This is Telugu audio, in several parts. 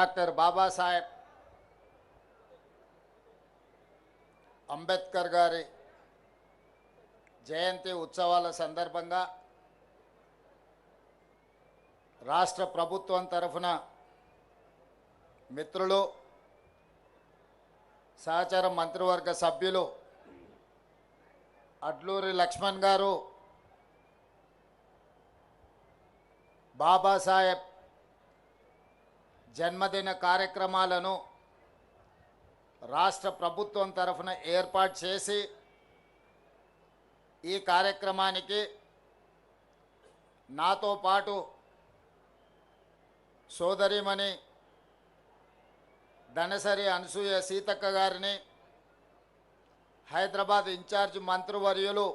డాక్టర్ బాబాసాహెబ్ అంబేద్కర్ గారి జయంతి ఉత్సవాల సందర్భంగా రాష్ట్ర ప్రభుత్వం తరఫున మిత్రులు సహచర మంత్రివర్గ సభ్యులు అడ్లూరి లక్ష్మణ్ గారు బాబాసాహెబ్ జన్మదిన కార్యక్రమాలను రాష్ట్ర ప్రభుత్వం తరఫున ఏర్పాటు చేసి ఈ కార్యక్రమానికి నాతో పాటు సోదరిమణి ధనసరి అనసూయ సీతక్క గారిని, హైదరాబాద్ ఇన్ఛార్జ్ మంత్రివర్యులు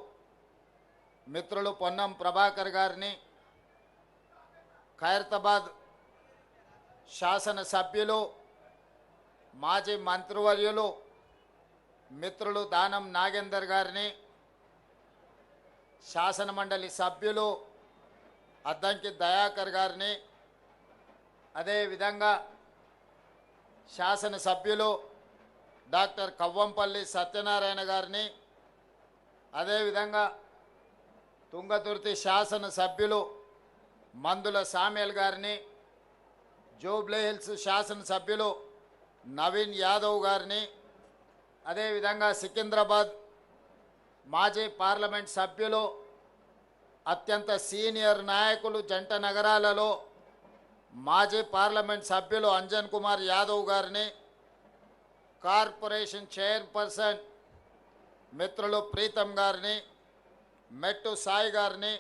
మిత్రులు పొన్నం ప్రభాకర్ గారిని, ఖైరతాబాద్ శాసనసభ్యులు మాజీ మంత్రివర్యులు మిత్రులు దానం నాగేందర్ గారిని, శాసనమండలి సభ్యులు అద్దంకి దయాకర్ గారిని, అదేవిధంగా శాసనసభ్యులు డాక్టర్ కవ్వంపల్లి సత్యనారాయణ గారిని, అదేవిధంగా తుంగతుర్తి శాసనసభ్యులు మందుల సామ్యల్ గారిని, జూబ్లీ హిల్స్ శాసనసభ్యులు నవీన్ యాదవ్ గారిని, అదేవిధంగా సికింద్రాబాద్ మాజీ పార్లమెంట్ సభ్యులు అత్యంత సీనియర్ నాయకులు జంట నగరాలలో మాజీ పార్లమెంట్ సభ్యులు అంజన్ కుమార్ యాదవ్ గారిని, కార్పొరేషన్ చైర్పర్సన్ మిత్రులు ప్రీతం గారిని, మెట్టు సాయి గారిని,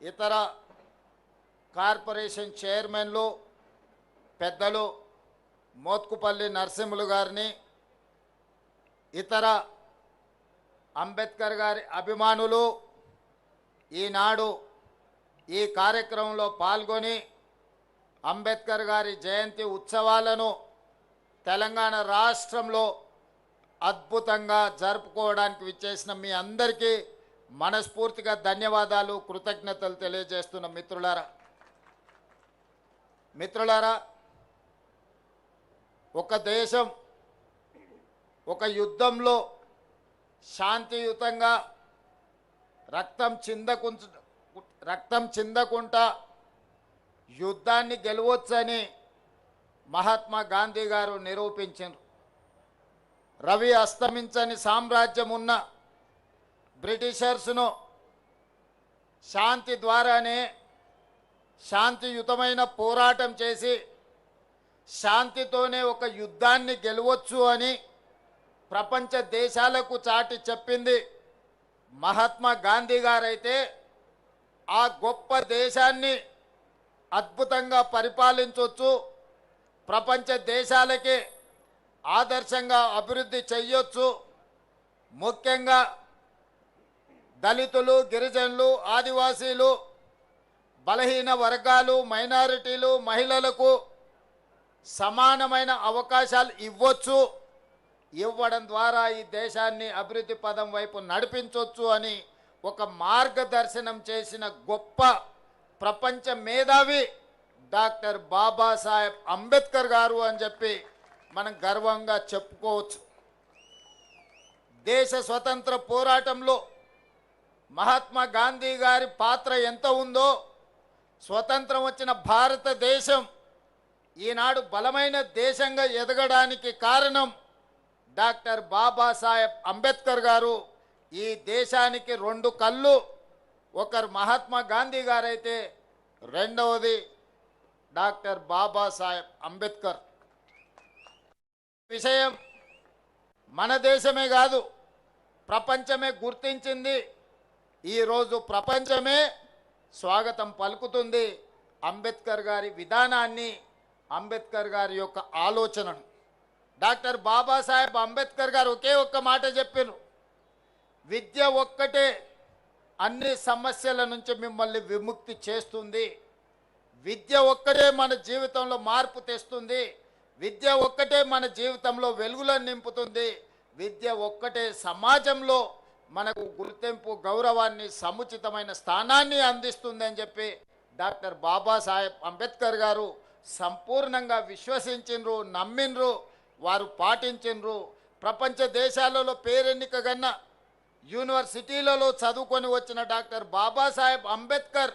ఇతర కార్పొరేషన్ చైర్మన్లు పెద్దలు మోత్కుపల్లి నరసింహులు గారిని, ఇతర అంబేద్కర్ గారి అభిమానులు ఈనాడు ఈ కార్యక్రమంలో పాల్గొని అంబేద్కర్ గారి జయంతి ఉత్సవాలను తెలంగాణ రాష్ట్రంలో అద్భుతంగా జరుపుకోవడానికి విచ్చేసిన మీ అందరికీ మనస్ఫూర్తిగా ధన్యవాదాలు, కృతజ్ఞతలు తెలియజేస్తున్న మిత్రులారా, ఒక దేశం ఒక యుద్ధంలో శాంతియుతంగా రక్తం చిందకుండా యుద్ధాన్ని గెలవచ్చని మహాత్మా గాంధీ గారు నిరూపించారు. రవి అస్తమించని సామ్రాజ్యం ఉన్న బ్రిటిషర్స్ను శాంతి ద్వారానే శాంతియుతమైన పోరాటం చేసి శాంతితోనే ఒక యుద్ధాన్ని గెలవచ్చు అని ప్రపంచ దేశాలకు చాటి చెప్పింది మహాత్మా గాంధీ గారైతే, ఆ గొప్ప దేశాన్ని అద్భుతంగా పరిపాలించవచ్చు, ప్రపంచ దేశాలకి ఆదర్శంగా అభివృద్ధి చెయ్యొచ్చు. ముఖ్యంగా దళితులు, గిరిజనులు, ఆదివాసీలు, బలహీన వర్గాలు, మైనారిటీలు, మహిళలకు సమానమైన అవకాశాలు ఇవ్వడం ద్వారా ఈ దేశాన్ని అభివృద్ధి పదం వైపు నడిపించవచ్చు అని ఒక మార్గదర్శనం చేసిన గొప్ప ప్రపంచ మేధావి డాక్టర్ బాబాసాహెబ్ అంబేద్కర్ గారు అని చెప్పి మనం గర్వంగా చెప్పుకోవచ్చు. దేశ స్వతంత్ర పోరాటంలో మహాత్మా గాంధీ గారి పాత్ర ఎంత ఉందో, స్వతంత్రం వచ్చిన భారతదేశం ఈనాడు బలమైన దేశంగా ఎదగడానికి కారణం డాక్టర్ బాబాసాహెబ్ అంబేద్కర్ గారు. ఈ దేశానికి రెండు కళ్ళు, ఒకరు మహాత్మా గాంధీ గారైతే రెండవది డాక్టర్ బాబాసాహెబ్ అంబేద్కర్. విషయం మన దేశమే కాదు, ప్రపంచమే గుర్తించింది. ఈరోజు ప్రపంచమే స్వాగతం పలుకుతుంది అంబేద్కర్ గారి విధానాన్ని, అంబేద్కర్ గారి యొక్క ఆలోచనను. డాక్టర్ బాబాసాహెబ్ అంబేద్కర్ గారు ఒకే ఒక్క మాట చెప్పారు, విద్య ఒక్కటే అన్ని సమస్యల నుంచి మిమ్మల్ని విముక్తి చేస్తుంది, విద్య ఒక్కటే మన జీవితంలో మార్పు తెస్తుంది, విద్య ఒక్కటే మన జీవితంలో వెలుగులను నింపుతుంది, విద్య ఒక్కటే సమాజంలో మనకు గుర్తింపు, గౌరవాన్ని, సముచితమైన స్థానాన్ని అందిస్తుంది అని చెప్పి డాక్టర్ బాబాసాహెబ్ అంబేద్కర్ గారు సంపూర్ణంగా విశ్వసించిండ్రు, నమ్మిండ్రు, వారు పాటించిండ్రు. ప్రపంచ దేశాలలో పేరెన్నికగన్న యూనివర్సిటీలలో చదువుకొని వచ్చిన డాక్టర్ బాబాసాహెబ్ అంబేద్కర్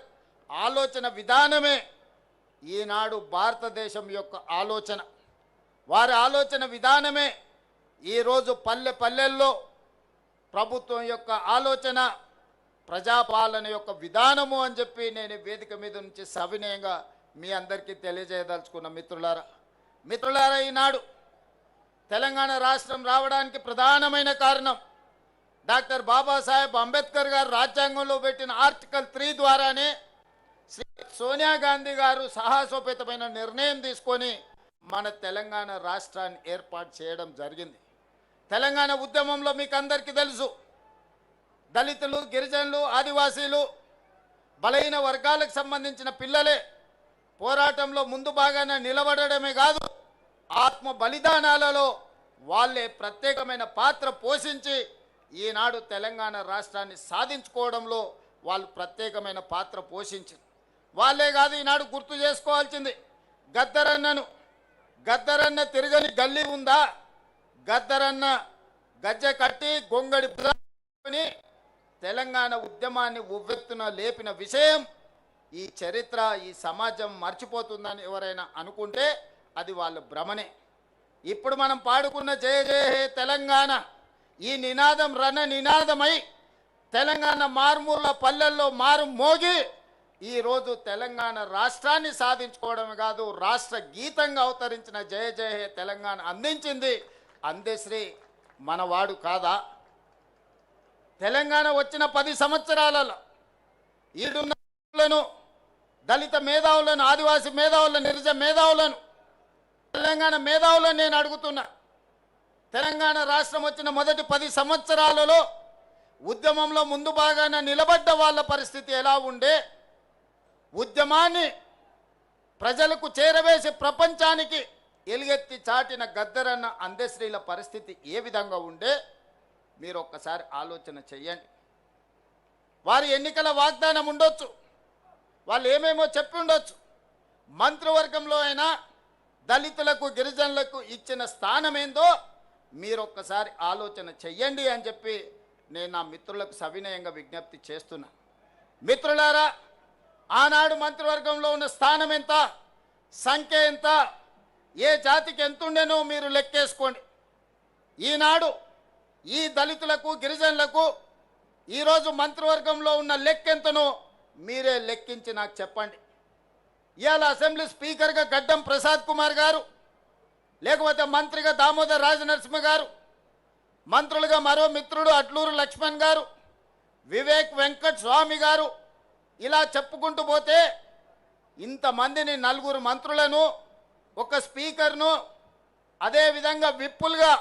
ఆలోచన విధానమే ఈనాడు భారతదేశం యొక్క ఆలోచన. వారి ఆలోచన విధానమే ఈరోజు పల్లె పల్లెల్లో ప్రభుత్వం యొక్క ఆలోచన, ప్రజాపాలన యొక్క విధానము అని చెప్పి నేను వేదిక మీద నుంచి సవినయంగా మీ అందరికీ తెలియజేయదలుచుకున్న మిత్రులారా, ఈనాడు తెలంగాణ రాష్ట్రం రావడానికి ప్రధానమైన కారణం డాక్టర్ బాబాసాహెబ్ అంబేద్కర్ గారు రాజ్యాంగంలో పెట్టిన ఆర్టికల్ 3 ద్వారానే శ్రీ సోనియా గాంధీ గారు సాహసోపేతమైన నిర్ణయం తీసుకొని మన తెలంగాణ రాష్ట్రాన్ని ఏర్పాటు చేయడం జరిగింది. తెలంగాణ ఉద్యమంలో మీకు అందరికీ తెలుసు, దళితులు, గిరిజనులు, ఆదివాసీలు, బలహీన వర్గాలకు సంబంధించిన పిల్లలే పోరాటంలో ముందు భాగాన నిలబడడమే కాదు, ఆత్మ బలిదానాలలో వాళ్ళే ప్రత్యేకమైన పాత్ర పోషించి ఈనాడు తెలంగాణ రాష్ట్రాన్ని సాధించుకోవడంలో వాళ్ళు ప్రత్యేకమైన పాత్ర పోషించారు. వాళ్ళే కాదు, ఈనాడు గుర్తు చేసుకోవాల్సింది గద్దరన్న తిరగని గల్లీ ఉందా? గద్దరన్న గజ్జె కట్టి గొంగడి తెలంగాణ ఉద్యమాన్ని ఉవ్వెత్తున లేపిన విషయం ఈ చరిత్ర, ఈ సమాజం మర్చిపోతుందని ఎవరైనా అనుకుంటే అది వాళ్ళ భ్రమనే. ఇప్పుడు మనం పాడుకున్న జయ జయ హే తెలంగాణ ఈ నినాదం రణ నినాదమై తెలంగాణ మారుమూల పల్లెల్లో మారు మోగి ఈరోజు తెలంగాణ రాష్ట్రాన్ని సాధించుకోవడమే కాదు, రాష్ట్ర గీతంగా అవతరించిన జయ జయ హే తెలంగాణ అందించింది అందశ్రీ మనవాడు కాదా? తెలంగాణ వచ్చిన 10 సంవత్సరాలలో ఈడున్న దళిత మేధావులను, ఆదివాసీ మేధావులను, నిరుజ మేధావులను, తెలంగాణ మేధావులను నేను అడుగుతున్నా. తెలంగాణ రాష్ట్రం వచ్చిన మొదటి 10 సంవత్సరాలలో ఉద్యమంలో ముందు భాగాన నిలబడ్డ వాళ్ళ పరిస్థితి ఎలా ఉండే? ఉద్యమాన్ని ప్రజలకు చేరవేసి ప్రపంచానికి ఎలుగెత్తి చాటిన గద్దరన్న అందశ్రీల పరిస్థితి ఏ విధంగా ఉండే? మీరు ఒక్కసారి ఆలోచన చెయ్యండి. వారి ఎన్నికల వాగ్దానం ఉండొచ్చు, వాళ్ళు ఏమేమో చెప్పి ఉండొచ్చు, మంత్రివర్గంలో అయినా దళితులకు, గిరిజనులకు ఇచ్చిన స్థానం ఏందో మీరు ఒక్కసారి ఆలోచన చెయ్యండి అని చెప్పి నేను నా మిత్రులకు సవినయంగా విజ్ఞప్తి చేస్తున్నా. మిత్రులారా, ఆనాడు మంత్రివర్గంలో ఉన్న స్థానం ఎంత, సంఖ్య ఎంత, ఏ జాతికి ఎంతుండేనో మీరు లెక్కేసుకోండి. ఈనాడు ఈ దళితులకు, గిరిజనులకు ఈరోజు మంత్రివర్గంలో ఉన్న లెక్కెంతనో మీరే లెక్కించి నాకు చెప్పండి. ఇవాళ అసెంబ్లీ స్పీకర్గా గడ్డం ప్రసాద్ కుమార్ గారు, లేకపోతే మంత్రిగా దామోదర్ రాజనరసింహ గారు, మంత్రులుగా మరో మిత్రుడు అట్లూరు లక్ష్మణ్ గారు, వివేక్ వెంకట్ స్వామి గారు, ఇలా చెప్పుకుంటూ పోతే ఇంతమందిని, 4 మంత్రులను, ఒక స్పీకర్ను, అదేవిధంగా విప్పులుగా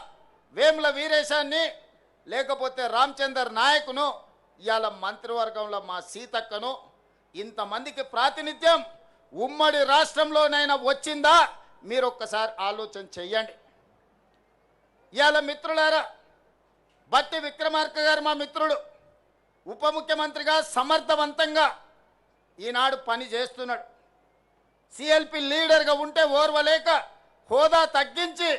వేముల వీరేశాన్ని, లేకపోతే రామచందర్ నాయకును, ఇవాళ మంత్రివర్గంలో మా సీతక్కను, ఇంతమందికి ప్రాతినిధ్యం ఉమ్మడి రాష్ట్రంలోనైనా వచ్చిందా? మీరు ఒక్కసారి ఆలోచన చెయ్యండి. ఇవాళ మిత్రులారా, బట్టి విక్రమార్క గారు మా మిత్రుడు, ఉప ముఖ్యమంత్రిగా సమర్థవంతంగా ఈనాడు పని చేస్తున్నాడు. సిఎల్పి లీడర్గా ఉంటే ఓర్వలేక హోదా తగ్గించి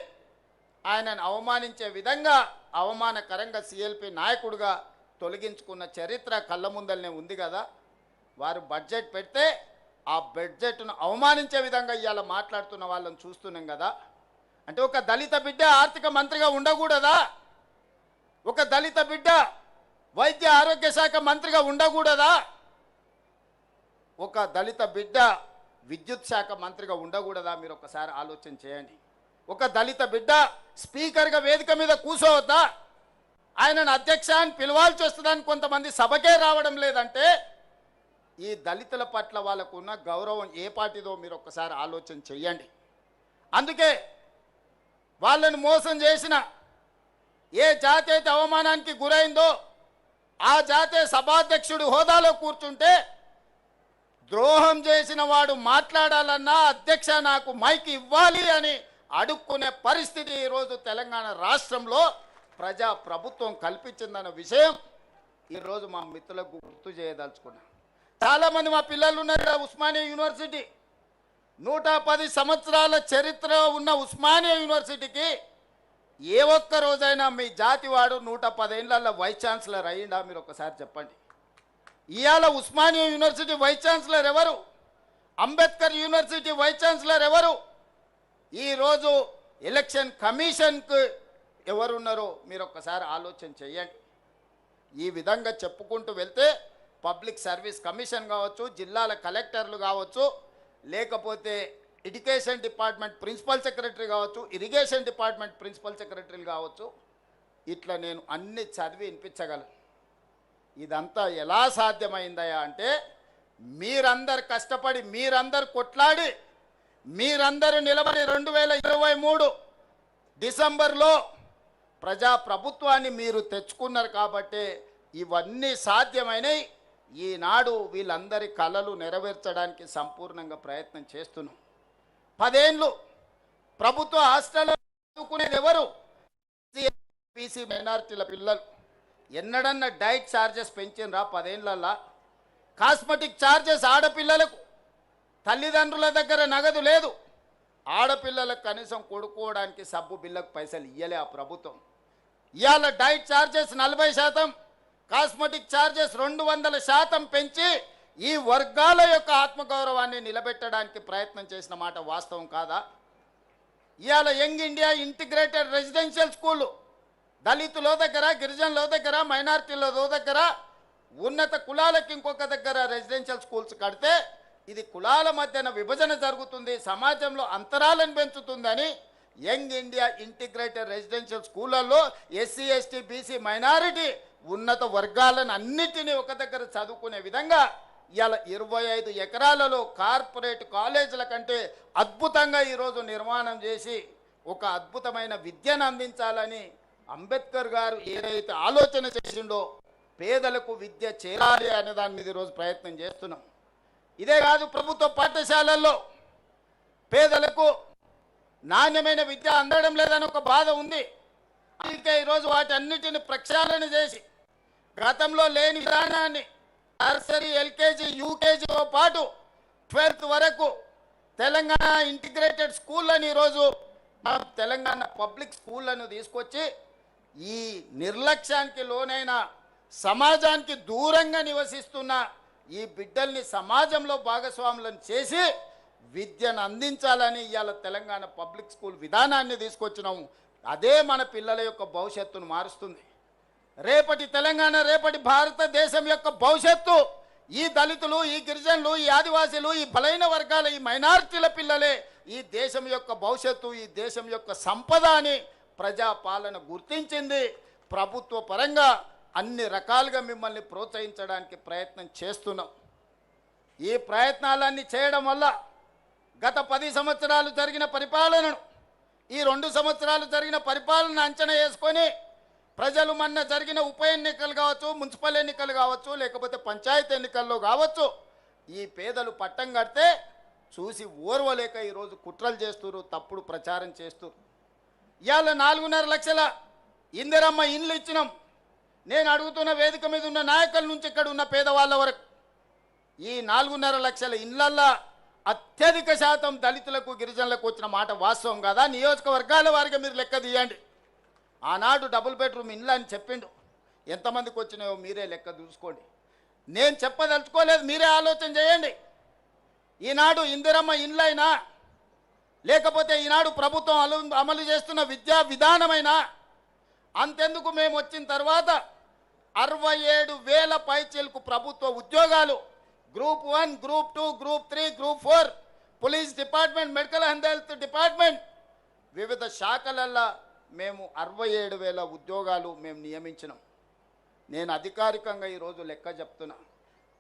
ఆయనను అవమానించే విధంగా అవమానకరంగా సిఎల్పి నాయకుడిగా తొలగించుకున్న చరిత్ర కళ్ళ ముందలనే ఉంది కదా. వారు బడ్జెట్ పెడితే ఆ బడ్జెట్ను అవమానించే విధంగా ఇవాళ మాట్లాడుతున్న వాళ్ళని చూస్తున్నాం కదా. అంటే ఒక దళిత బిడ్డ ఆర్థిక మంత్రిగా ఉండకూడదా? ఒక దళిత బిడ్డ వైద్య ఆరోగ్య శాఖ మంత్రిగా ఉండకూడదా? ఒక దళిత బిడ్డ విద్యుత్ శాఖ మంత్రిగా ఉండకూడదా? మీరు ఒకసారి ఆలోచన చేయండి. ఒక దళిత బిడ్డ స్పీకర్గా వేదిక మీద కూర్చోవద్దా? ఆయనను అధ్యక్ష అని పిలవాల్సి వస్తుందని కొంతమంది సభకే రావడం లేదంటే ఈ దళితుల పట్ల వాళ్ళకు ఉన్న గౌరవం ఏ పాటిదో మీరు ఒక్కసారి ఆలోచన చెయ్యండి. అందుకే వాళ్ళని మోసం చేసిన ఏ జాతి అయితే అవమానానికి గురైందో ఆ జాతే సభాధ్యక్షుడు హోదాలో కూర్చుంటే ద్రోహం చేసిన వాడు మాట్లాడాలన్నా అధ్యక్ష నాకు మైక్ ఇవ్వాలి అని అడుక్కునే పరిస్థితి ఈరోజు తెలంగాణ రాష్ట్రంలో ప్రజా ప్రభుత్వం కల్పించిందన్న విషయం ఈరోజు మా మిత్రులకు గుర్తు చేయదలుచుకున్నా. చాలామంది మా పిల్లలు ఉన్నారు ఉస్మానియా యూనివర్సిటీ, 110 సంవత్సరాల చరిత్ర ఉన్న ఉస్మానియా యూనివర్సిటీకి ఏ ఒక్క రోజైనా మీ జాతివాడు 110 ఏళ్ళ వైస్ ఛాన్సలర్ అయ్యిందా? మీరు ఒకసారి చెప్పండి. ఇవాళ ఉస్మానియా యూనివర్సిటీ వైస్ ఛాన్సలర్ ఎవరు? అంబేద్కర్ యూనివర్సిటీ వైస్ ఛాన్సలర్ ఎవరు? ఈరోజు ఎలక్షన్ కమిషన్కు ఎవరున్నారో మీరు ఒక్కసారి ఆలోచన చేయండి. ఈ విధంగా చెప్పుకుంటూ వెళ్తే పబ్లిక్ సర్వీస్ కమిషన్ కావచ్చు, జిల్లాల కలెక్టర్లు కావచ్చు, లేకపోతే ఎడ్యుకేషన్ డిపార్ట్మెంట్ ప్రిన్సిపల్ సెక్రటరీ కావచ్చు, ఇరిగేషన్ డిపార్ట్మెంట్ ప్రిన్సిపల్ సెక్రటరీలు కావచ్చు, ఇట్లా నేను అన్ని చదివి వినిపించగలను. ఇదంతా ఎలా సాధ్యమైందయా అంటే మీరందరు కష్టపడి, మీరందరు కొట్లాడి, మీరందరూ నిలబడి 2023 డిసెంబర్లో ప్రజాప్రభుత్వాన్ని మీరు తెచ్చుకున్నారు కాబట్టి ఇవన్నీ సాధ్యమైనవి. ఈనాడు వీళ్ళందరి కలలు నెరవేర్చడానికి సంపూర్ణంగా ప్రయత్నం చేస్తున్నాం. 10 ఏళ్ళు ప్రభుత్వ హాస్టల్లో చదువుకునేది ఎవరు? బీసీ మైనారిటీల పిల్లలు. ఎన్నడన్నా డైట్ ఛార్జెస్ పెంచినరా 10 ఏళ్ళల్లో? కాస్మెటిక్ ఛార్జెస్ ఆడపిల్లలకు తల్లిదండ్రుల దగ్గర నగదు లేదు. ఆడపిల్లలకు కనీసం కొడుకోవడానికి సబ్బు బిల్లకు పైసలు ఇయ్యలే ఆ ప్రభుత్వం. ఇవాళ డైట్ ఛార్జెస్ 40%, కాస్మెటిక్ ఛార్జెస్ 200% పెంచి ఈ వర్గాల యొక్క ఆత్మగౌరవాన్ని నిలబెట్టడానికి ప్రయత్నం చేసిన మాట వాస్తవం కాదా? ఇవాళ యంగ్ ఇండియా ఇంటిగ్రేటెడ్ రెసిడెన్షియల్ స్కూళ్ళు దళితుల దగ్గర, గిరిజనుల దగ్గర, మైనారిటీల దగ్గర, ఉన్నత కులాలకు ఇంకొక దగ్గర రెసిడెన్షియల్ స్కూల్స్ కడితే ఇది కులాల మధ్యన విభజన జరుగుతుంది, సమాజంలో అంతరాలను పెంచుతుందని యంగ్ ఇండియా ఇంటిగ్రేటెడ్ రెసిడెన్షియల్ స్కూళ్ళల్లో ఎస్సీ, ఎస్టీ, బీసీ, మైనారిటీ ఉన్నత వర్గాలను అన్నిటినీ ఒక దగ్గర చదువుకునే విధంగా ఇవాళ 25 ఎకరాలలో కార్పొరేట్ కాలేజీల కంటే అద్భుతంగా ఈరోజు నిర్మాణం చేసి ఒక అద్భుతమైన విద్యను అందించాలని అంబేద్కర్ గారు ఏదైతే ఆలోచన చేసిండో పేదలకు విద్య చేరాలి అనే దాని మీద ఈరోజు ప్రయత్నం చేస్తున్నాం. ఇదే కాదు, ప్రభుత్వ పాఠశాలల్లో పేదలకు నాణ్యమైన విద్య అందడం లేదని ఒక బాధ ఉంది. అందుకే ఈరోజు వాటి అన్నిటిని ప్రక్షాళన చేసి గతంలో లేని విధానాన్ని నర్సరీ, ఎల్కేజీ, యూకేజీతో పాటు 12th వరకు తెలంగాణ ఇంటిగ్రేటెడ్ స్కూళ్ళని ఈరోజు తెలంగాణ పబ్లిక్ స్కూళ్ళను తీసుకొచ్చి ఈ నిర్లక్ష్యానికి లోనైన సమాజానికి దూరంగా నివసిస్తున్న ఈ బిడ్డల్ని సమాజంలో భాగస్వాములను చేసి విద్యను అందించాలని ఇవాళ తెలంగాణ పబ్లిక్ స్కూల్ విధానాన్ని తీసుకొచ్చినాము. అదే మన పిల్లల యొక్క భవిష్యత్తును మారుస్తుంది. రేపటి తెలంగాణ, రేపటి భారతదేశం యొక్క భవిష్యత్తు ఈ దళితులు, ఈ గిరిజనులు, ఈ ఆదివాసీలు, ఈ బలైన వర్గాల, ఈ మైనారిటీల పిల్లలే ఈ దేశం యొక్క భవిష్యత్తు, ఈ దేశం యొక్క సంపద అని ప్రజాపాలన గుర్తించింది. ప్రభుత్వ పరంగా అన్ని రకాలుగా మిమ్మల్ని ప్రోత్సహించడానికి ప్రయత్నం చేస్తున్నాం. ఈ ప్రయత్నాలన్నీ చేయడం వల్ల గత 10 సంవత్సరాలు జరిగిన పరిపాలనను, ఈ 2 సంవత్సరాలు జరిగిన పరిపాలన అంచనా వేసుకొని ప్రజలు మొన్న జరిగిన ఉప ఎన్నికలు కావచ్చు, మున్సిపల్ ఎన్నికలు కావచ్చు, లేకపోతే పంచాయతీ ఎన్నికల్లో కావచ్చు, ఈ పేదలు పట్టం కడితే చూసి ఓర్వలేక ఈరోజు కుట్రలు చేస్తున్నారు, తప్పుడు ప్రచారం చేస్తున్నారు. ఇవాళ 4.5 లక్షల ఇందిరమ్మ ఇండ్లు ఇచ్చినాం. నేను అడుగుతున్న వేదిక మీద ఉన్న నాయకుల నుంచి ఇక్కడ ఉన్న పేదవాళ్ళ వరకు ఈ 4.5 లక్షల ఇండ్లల్లో అత్యధిక శాతం దళితులకు, గిరిజనులకు వచ్చిన మాట వాస్తవం కాదా? నియోజకవర్గాల వారికి మీరు లెక్క తీయండి. ఆనాడు డబుల్ బెడ్రూమ్ ఇండ్లు అని చెప్పిండు, ఎంతమందికి వచ్చినాయో మీరే లెక్క చూసుకోండి. నేను చెప్పదలుచుకోలేదు, మీరే ఆలోచన చేయండి. ఈనాడు ఇందిరమ్మ ఇండ్లైనా, లేకపోతే ఈనాడు ప్రభుత్వం అమలు చేస్తున్న విద్యా విధానమైనా, అంతెందుకు మేము వచ్చిన తర్వాత 67,000 పైచీలకు ప్రభుత్వ ఉద్యోగాలు, group 1, group 2, group 3, group 4, police department, medical and health department, వివిధ శాఖలల్లో మేము 67,000 ఉద్యోగాలు మేము నియమించినాం. నేను అధికారికంగా ఈరోజు లెక్క చెప్తున్నా.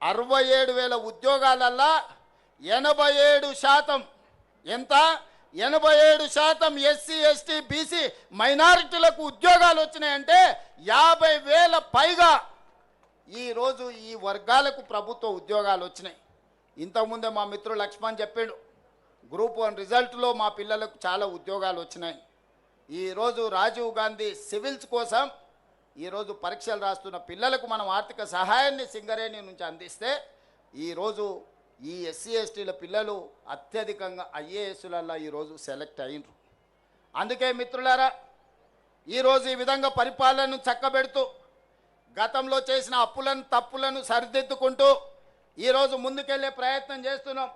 67,000 ఉద్యోగాలల్లో 87% ఎంత? 87% ఎస్సీ, ఎస్టీ, బీసీ, మైనారిటీలకు ఉద్యోగాలు వచ్చినాయంటే 50,000 పైగా ఈరోజు ఈ వర్గాలకు ప్రభుత్వ ఉద్యోగాలు వచ్చినాయి. ఇంతకుముందే మా మిత్రుడు లక్ష్మణ్ చెప్పాడు, గ్రూప్ 1 రిజల్ట్లో మా పిల్లలకు చాలా ఉద్యోగాలు వచ్చినాయి. ఈరోజు రాజీవ్ గాంధీ సివిల్స్ కోసం ఈరోజు పరీక్షలు రాస్తున్న పిల్లలకు మనం ఆర్థిక సహాయాన్ని సింగరేణి నుంచి అందిస్తే ఈరోజు ఈ ఎస్సీ ఎస్టీల పిల్లలు అత్యధికంగా ఐఏఎస్లలో ఈరోజు సెలెక్ట్ అయినరు. అందుకే మిత్రులారా, ఈరోజు ఈ విధంగా పరిపాలనను చక్కబెడుతూ గతంలో చేసిన అప్పులను తప్పులను సరిదిద్దుకుంటూ ఈరోజు ముందుకెళ్ళే ప్రయత్నం చేస్తున్నాం.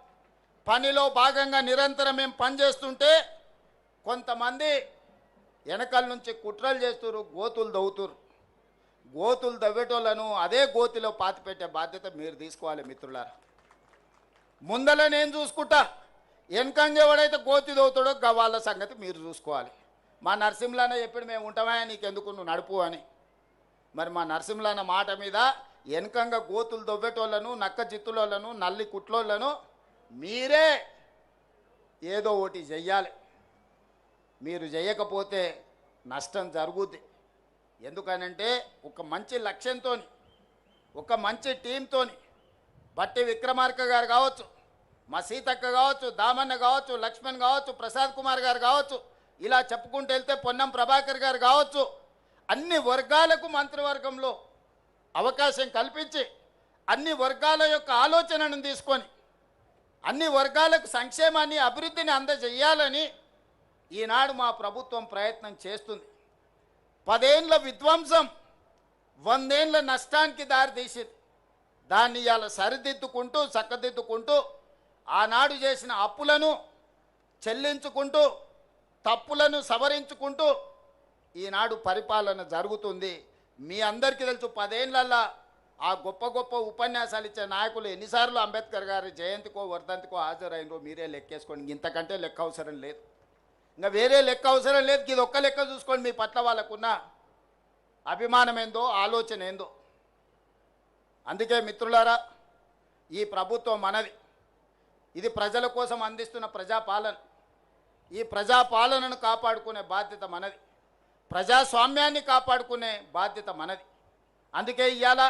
పనిలో భాగంగా నిరంతరం మేము పనిచేస్తుంటే కొంతమంది వెనకాల నుంచి కుట్రలు చేస్తున్నారు, గోతులు దవ్వుతున్నారు. గోతులు దవ్వేటోళ్ళను అదే గోతిలో పాతిపెట్టే బాధ్యత మీరు తీసుకోవాలి మిత్రులారా. ముందల నేను చూసుకుంటా, వెనకంజ ఎవడైతే గోతి దవ్వుతాడో వాళ్ళ సంగతి మీరు చూసుకోవాలి. మా నరసింహులన్న చెప్పాడు మేము ఉంటామా నీకెందుకు నువ్వు నడుపు అని. మరి మా నరసింహులన్న మాట మీద వెనకంగా గోతులు దొవ్వేటోళ్ళను, నక్క జిత్తులోళ్ళను, నల్లి కుట్లోళ్ళను మీరే ఏదో ఒకటి చెయ్యాలి. మీరు చేయకపోతే నష్టం జరుగుద్ది. ఎందుకనంటే ఒక మంచి లక్ష్యంతో, ఒక మంచి టీంతో బట్టి విక్రమార్క గారు కావచ్చు, మా సీతక్క కావచ్చు, దామన్న కావచ్చు, లక్ష్మణ్ కావచ్చు, ప్రసాద్ కుమార్ గారు కావచ్చు, ఇలా చెప్పుకుంటూ వెళ్తే పొన్నం ప్రభాకర్ గారు కావచ్చు, అన్ని వర్గాలకు మంత్రివర్గంలో అవకాశం కల్పించి అన్ని వర్గాల యొక్క ఆలోచనను తీసుకొని అన్ని వర్గాలకు సంక్షేమాన్ని అభివృద్ధిని అందజేయాలని ఈనాడు మా ప్రభుత్వం ప్రయత్నం చేస్తుంది. 10 ఏళ్ల విధ్వంసం 100 ఏళ్ల నష్టానికి దారితీసింది. దాన్ని ఇవాళ సరిదిద్దుకుంటూ చక్కదిద్దుకుంటూ ఆనాడు చేసిన అప్పులను చెల్లించుకుంటూ తప్పులను సవరించుకుంటూ ఈనాడు పరిపాలన జరుగుతుంది. మీ అందరికీ తెలుసు 10 ఏళ్లలో ఆ గొప్ప గొప్ప ఉపన్యాసాలు ఇచ్చే నాయకులు ఎన్నిసార్లు అంబేద్కర్ గారి జయంతికో వర్ధంతికో హాజరైనరో మీరే లెక్కేసుకోండి. ఇంతకంటే లెక్క అవసరం లేదు, ఇంకా వేరే లెక్క అవసరం లేదు. ఇది ఒక్క లెక్క చూసుకోండి, మీ పట్ల వాళ్ళకున్న అభిమానం ఏందో, ఆలోచన ఏందో. అందుకే మిత్రులారా, ఈ ప్రభుత్వం మనది. ఇది ప్రజల కోసం అందిస్తున్న ప్రజాపాలన. ఈ ప్రజాపాలనను కాపాడుకునే బాధ్యత మనది, ప్రజాస్వామ్యాన్ని కాపాడుకునే బాధ్యత మనది. అందుకే ఇవాళ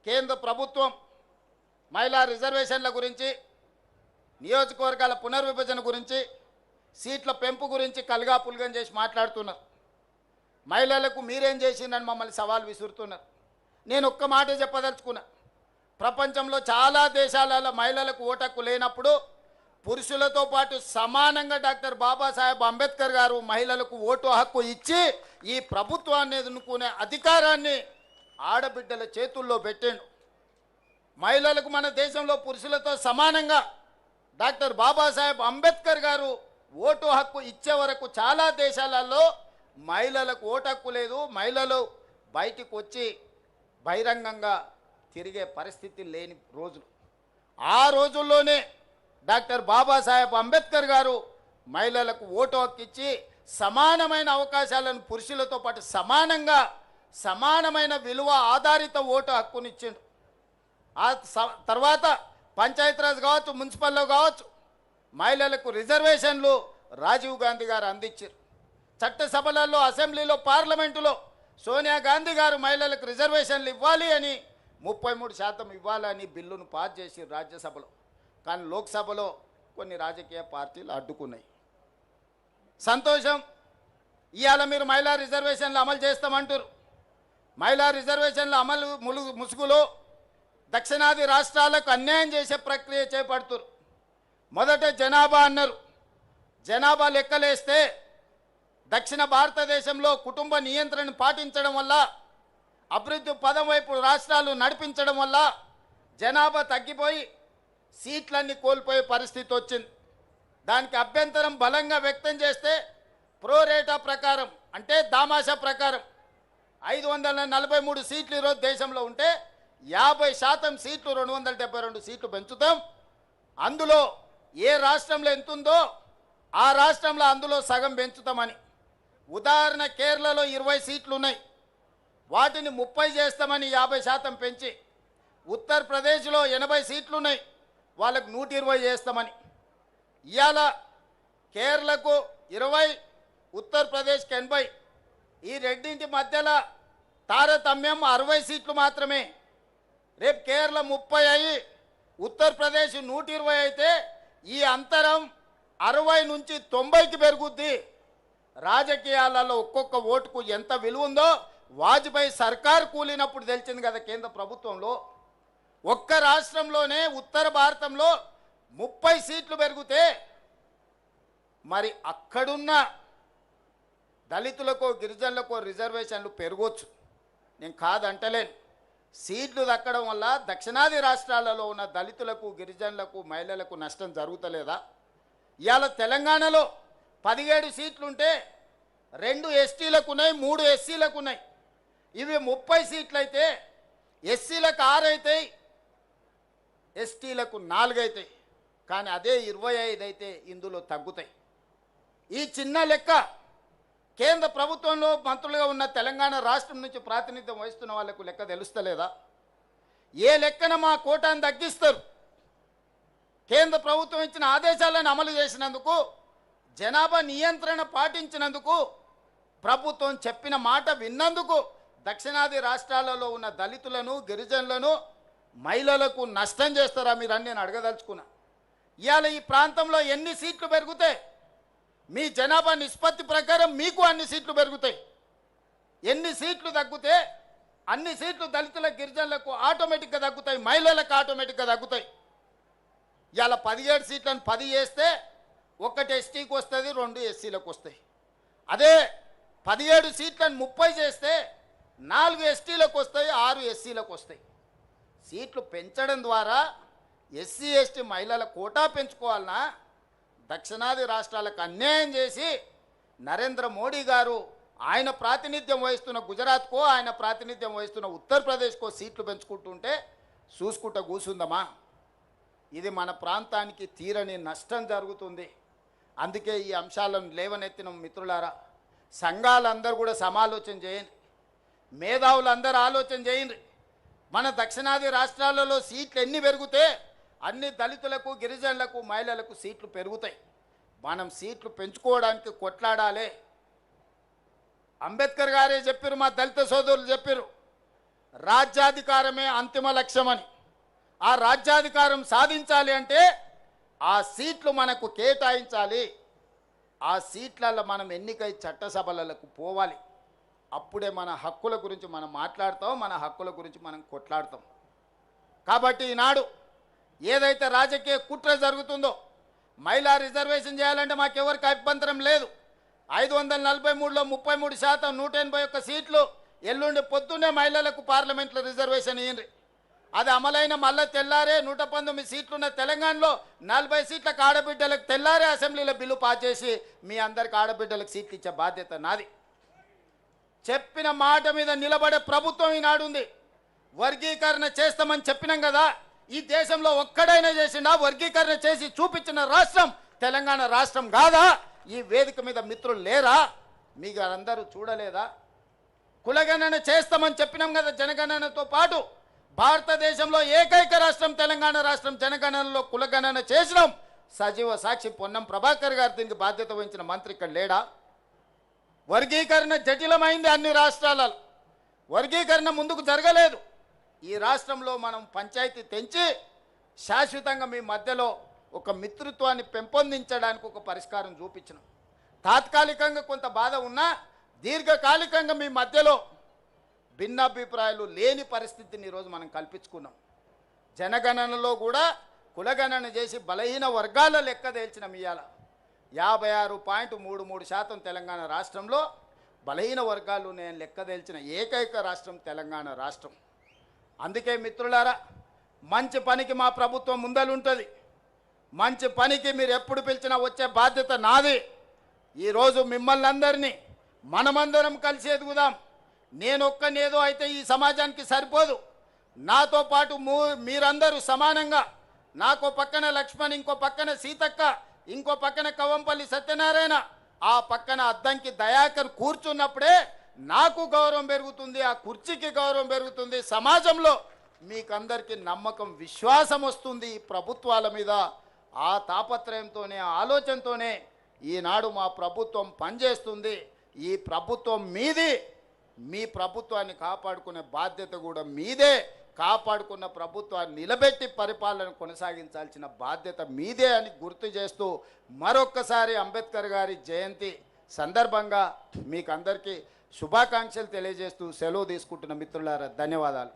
కేంద్ర ప్రభుత్వం మహిళా రిజర్వేషన్ల గురించి, నియోజకవర్గాల పునర్విభజన గురించి, సీట్ల పెంపు గురించి కలగాపులగం చేసి మాట్లాడుతున్నారు. మహిళలకు మీరేం చేసిందని మమ్మల్ని సవాల్ విసురుతున్నారు. నేను ఒక్క మాట చెప్పదలుచుకున్నా. ప్రపంచంలో చాలా దేశాలలో మహిళలకు ఓటు హక్కు లేనప్పుడు పురుషులతో పాటు సమానంగా డాక్టర్ బాబాసాహెబ్ అంబేద్కర్ గారు మహిళలకు ఓటు హక్కు ఇచ్చి ఈ ప్రభుత్వాన్ని ఎదుర్కొనే అధికారాన్ని ఆడబిడ్డల చేతుల్లో పెట్టాడు. మహిళలకు మన దేశంలో పురుషులతో సమానంగా డాక్టర్ బాబాసాహెబ్ అంబేద్కర్ గారు ఓటు హక్కు ఇచ్చే వరకు చాలా దేశాలలో మహిళలకు ఓటు హక్కు లేదు. మహిళలు బయటికి వచ్చి బహిరంగంగా తిరిగే పరిస్థితి లేని రోజులు. ఆ రోజుల్లోనే డాక్టర్ బాబాసాహెబ్ అంబేద్కర్ గారు మహిళలకు ఓటు హక్కు ఇచ్చి సమానమైన అవకాశాలను పురుషులతో పాటు సమానమైన విలువ ఆధారిత ఓటు హక్కునిచ్చిండు. ఆ తర్వాత పంచాయతీరాజ్ కావచ్చు, మున్సిపల్లో కావచ్చు, మహిళలకు రిజర్వేషన్లు రాజీవ్ గాంధీ గారు అందించారు. చట్టసభలలో, అసెంబ్లీలో, పార్లమెంటులో సోనియా గాంధీ గారు మహిళలకు రిజర్వేషన్లు ఇవ్వాలి అని 33% ఇవ్వాలని బిల్లును పాస్ చేసి రాజ్యసభలో. కానీ లోక్సభలో కొన్ని రాజకీయ పార్టీలు అడ్డుకున్నాయి. సంతోషం, ఇవాళ మీరు మహిళా రిజర్వేషన్లు అమలు చేస్తామంటారు. మహిళా రిజర్వేషన్ల అమలు ముసుగులో దక్షిణాది రాష్ట్రాలకు అన్యాయం చేసే ప్రక్రియ చేపడుతున్నారు. మొదట జనాభా అన్నారు. జనాభా లెక్కలేస్తే దక్షిణ భారతదేశంలో కుటుంబ నియంత్రణను పాటించడం వల్ల, అభివృద్ధి పదం వైపు రాష్ట్రాలు నడిపించడం వల్ల జనాభా తగ్గిపోయి సీట్లన్నీ కోల్పోయే పరిస్థితి వచ్చింది. దానికి అభ్యంతరం బలంగా వ్యక్తం చేస్తే ప్రోరేటా ప్రకారం, అంటే దామాషా ప్రకారం 543 సీట్లు ఈరోజు దేశంలో ఉంటే 50% సీట్లు 272 సీట్లు పెంచుతాం. అందులో ఏ రాష్ట్రంలో ఎంత ఉందో ఆ రాష్ట్రంలో అందులో సగం పెంచుతామని. ఉదాహరణ, కేరళలో 20 సీట్లు ఉన్నాయి, వాటిని 30 చేస్తామని 50% పెంచి. ఉత్తరప్రదేశ్లో 80 సీట్లు ఉన్నాయి, వాళ్ళకు 120 చేస్తామని. ఇవాళ కేరళకు 20, ఉత్తరప్రదేశ్కి 80. ఈ రెండింటి మధ్యలో తారతమ్యం 60 సీట్లు మాత్రమే. రేపు కేరళ 30 అయ్యి ఉత్తరప్రదేశ్ 120 అయితే ఈ అంతరం 60 నుంచి 90కి పెరుగుద్ది. రాజకీయాలలో ఒక్కొక్క ఓటుకు ఎంత విలువ ఉందో వాజ్పేయి సర్కారు కూలినప్పుడు తెలిసింది కదా కేంద్ర ప్రభుత్వంలో. ఒక్క రాష్ట్రంలోనే ఉత్తర భారతంలో 30 సీట్లు పెరిగితే మరి అక్కడున్న దళితులకు గిరిజనులకు రిజర్వేషన్లు పెరగవచ్చు, నేను కాదంటలేను. సీట్లు దక్కడం వల్ల దక్షిణాది రాష్ట్రాలలో ఉన్న దళితులకు గిరిజనులకు మహిళలకు నష్టం జరుగుతలేదా? ఇవాళ తెలంగాణలో 17 సీట్లుంటే 2 ఎస్టీలకు ఉన్నాయి, 3 ఎస్సీలకు ఉన్నాయి. ఇవి 30 సీట్లు అయితే ఎస్సీలకు 6 అవుతాయి, ఎస్టీలకు 4 అవుతాయి. కానీ అదే 25 అయితే ఇందులో తగ్గుతాయి. ఈ చిన్న లెక్క కేంద్ర ప్రభుత్వంలో మంత్రులుగా ఉన్న తెలంగాణ రాష్ట్రం నుంచి ప్రాతినిధ్యం వహిస్తున్న వాళ్లకు లెక్క తెలుస్తలేదా? ఏ లెక్కన మా కోటాను తగ్గిస్తారు? కేంద్ర ప్రభుత్వం ఇచ్చిన ఆదేశాలను అమలు చేసినందుకు, జనాభా నియంత్రణ పాటించినందుకు, ప్రభుత్వం చెప్పిన మాట విన్నందుకు దక్షిణాది రాష్ట్రాలలో ఉన్న దళితులను గిరిజనులను మహిళలకు నష్టం చేస్తారా మీరు అని నేను అడగదలుచుకున్నా. ఇవాళ ఈ ప్రాంతంలో ఎన్ని సీట్లు పెరుగుతాయి? మీ జనాభా నిష్పత్తి ప్రకారం మీకు అన్ని సీట్లు పెరుగుతాయి. ఎన్ని సీట్లు తగ్గితే అన్ని సీట్లు దళితుల గిరిజనులకు ఆటోమేటిక్గా తగ్గుతాయి, మహిళలకు ఆటోమేటిక్గా తగ్గుతాయి. ఇవాళ 17 సీట్లను 10 చేస్తే 1 ఎస్టీకి వస్తుంది, 2 ఎస్సీలకు వస్తాయి. అదే 17 సీట్లను 30 చేస్తే 4 ఎస్టీలకు వస్తాయి, 6 ఎస్సీలకు వస్తాయి. సీట్లు పెంచడం ద్వారా ఎస్సీ ఎస్టీ మహిళల కోటా పెంచుకోవాలన్నా దక్షిణాది రాష్ట్రాలకు అన్యాయం చేసి నరేంద్ర మోడీ గారు ఆయన ప్రాతినిధ్యం వహిస్తున్న గుజరాత్కో, ఆయన ప్రాతినిధ్యం వహిస్తున్న ఉత్తరప్రదేశ్కో సీట్లు పెంచుకుంటుంటే చూసుకుంటూ కూర్చుందమా? ఇది మన ప్రాంతానికి తీరని నష్టం జరుగుతుంది. అందుకే ఈ అంశాలను లేవనెత్తిన మిత్రులారా, సంఘాలందరూ కూడా సమాలోచన చేయండి, మేధావులందరూ ఆలోచన చేయండి. మన దక్షిణాది రాష్ట్రాలలో సీట్లు ఎన్ని పెరిగితే అన్ని దళితులకు గిరిజనులకు మహిళలకు సీట్లు పెరుగుతాయి. మనం సీట్లు పెంచుకోవడానికి కొట్లాడాలి. అంబేద్కర్ గారే చెప్పారు, మా దళిత సోదరులు చెప్పారు, రాజ్యాధికారమే అంతిమ లక్ష్యమని. ఆ రాజ్యాధికారం సాధించాలి అంటే ఆ సీట్లు మనకు కేటాయించాలి. ఆ సీట్లలో మనం ఎన్నికై చట్టసభలకు పోవాలి. అప్పుడే మన హక్కుల గురించి మనం మాట్లాడతాం, మన హక్కుల గురించి మనం కొట్లాడతాం. కాబట్టి ఈనాడు ఏదైతే రాజకీయ కుట్ర జరుగుతుందో, మహిళా రిజర్వేషన్ చేయాలంటే మాకెవరికి అభ్యంతరం లేదు. 543లో 33%, 181 సీట్లు ఎల్లుండి పొద్దున్నే మహిళలకు పార్లమెంట్లో రిజర్వేషన్ ఇయ్యండి. అది అమలైన మళ్ళీ తెల్లారే 119 సీట్లున్న తెలంగాణలో 40 సీట్లకు ఆడబిడ్డలకు తెల్లారే అసెంబ్లీలో బిల్లు పాస్ చేసి మీ అందరికి ఆడబిడ్డలకు సీట్లు ఇచ్చే బాధ్యత నాది. చెప్పిన మాట మీద నిలబడే ప్రభుత్వం ఈనాడు ఉంది. వర్గీకరణ చేస్తామని చెప్పినాం కదా, ఈ దేశంలో ఒక్కడైనా చేసిండా? వర్గీకరణ చేసి చూపించిన రాష్ట్రం తెలంగాణ రాష్ట్రం కాదా? ఈ వేదిక మీద మిత్రులు లేరా? మీకు అందరూ చూడలేదా? కులగణన చేస్తామని చెప్పినాం కదా. జనగణనతో పాటు భారతదేశంలో ఏకైక రాష్ట్రం తెలంగాణ రాష్ట్రం. జనగణనలో కులగణన చేసినాం. సజీవ సాక్షి పొన్నం ప్రభాకర్ గారు దీనికి బాధ్యత వహించిన మంత్రి ఇక్కడ లేడా? వర్గీకరణ జటిలమైంది అన్ని రాష్ట్రాలలో. వర్గీకరణ ముందుకు జరగలేదు. ఈ రాష్ట్రంలో మనం పంచాయతీ తెంచి శాశ్వతంగా మీ మధ్యలో ఒక మిత్రత్వాన్ని పెంపొందించడానికి ఒక పరిష్కారం చూపించినాం. తాత్కాలికంగా కొంత బాధ ఉన్నా దీర్ఘకాలికంగా మీ మధ్యలో భిన్నాభిప్రాయాలు లేని పరిస్థితిని ఈరోజు మనం కల్పించుకున్నాం. జనగణనలో కూడా కులగణన చేసి బలహీన వర్గాల లెక్క తేల్చిన ఇవాళ 56.33% తెలంగాణ రాష్ట్రంలో బలహీన వర్గాలు నేను లెక్క తేల్చిన ఏకైక రాష్ట్రం తెలంగాణ రాష్ట్రం. అందుకే మిత్రులారా, మంచి పనికి మా ప్రభుత్వం ముందలుంటుంది. మంచి పనికి మీరు ఎప్పుడు పిలిచినా వచ్చే బాధ్యత నాది. ఈరోజు మిమ్మల్ని అందరినీ మనమందరం కలిసి ఎదుగుదాం. నేనొక్కనేదో అయితే ఈ సమాజానికి సరిపోదు. నాతో పాటు మీరందరూ సమానంగా, నాకో పక్కన లక్ష్మణ్, ఇంకో పక్కన సీతక్క, ఇంకో పక్కన కవంపల్లి సత్యనారాయణ, ఆ పక్కన అద్దంకి దయాకర్ కూర్చున్నప్పుడే నాకు గౌరవం పెరుగుతుంది, ఆ కుర్చీకి గౌరవం పెరుగుతుంది. సమాజంలో మీకందరికీ నమ్మకం, విశ్వాసం వస్తుంది ఈ ప్రభుత్వాల మీద. ఆ తాపత్రయంతోనే, ఆలోచనతోనే ఈనాడు మా ప్రభుత్వం పనిచేస్తుంది. ఈ ప్రభుత్వం మీది. మీ ప్రభుత్వాన్ని కాపాడుకునే బాధ్యత కూడా మీదే. కాపాడుకున్న ప్రభుత్వాన్ని నిలబెట్టి పరిపాలన కొనసాగించాల్సిన బాధ్యత మీదే అని గుర్తు చేస్తూ మరొక్కసారి అంబేద్కర్ గారి జయంతి సందర్భంగా మీకు అందరికీ శుభాకాంక్షలు తెలియజేస్తూ సెలవు తీసుకుంటున్న మిత్రులారా, ధన్యవాదాలు.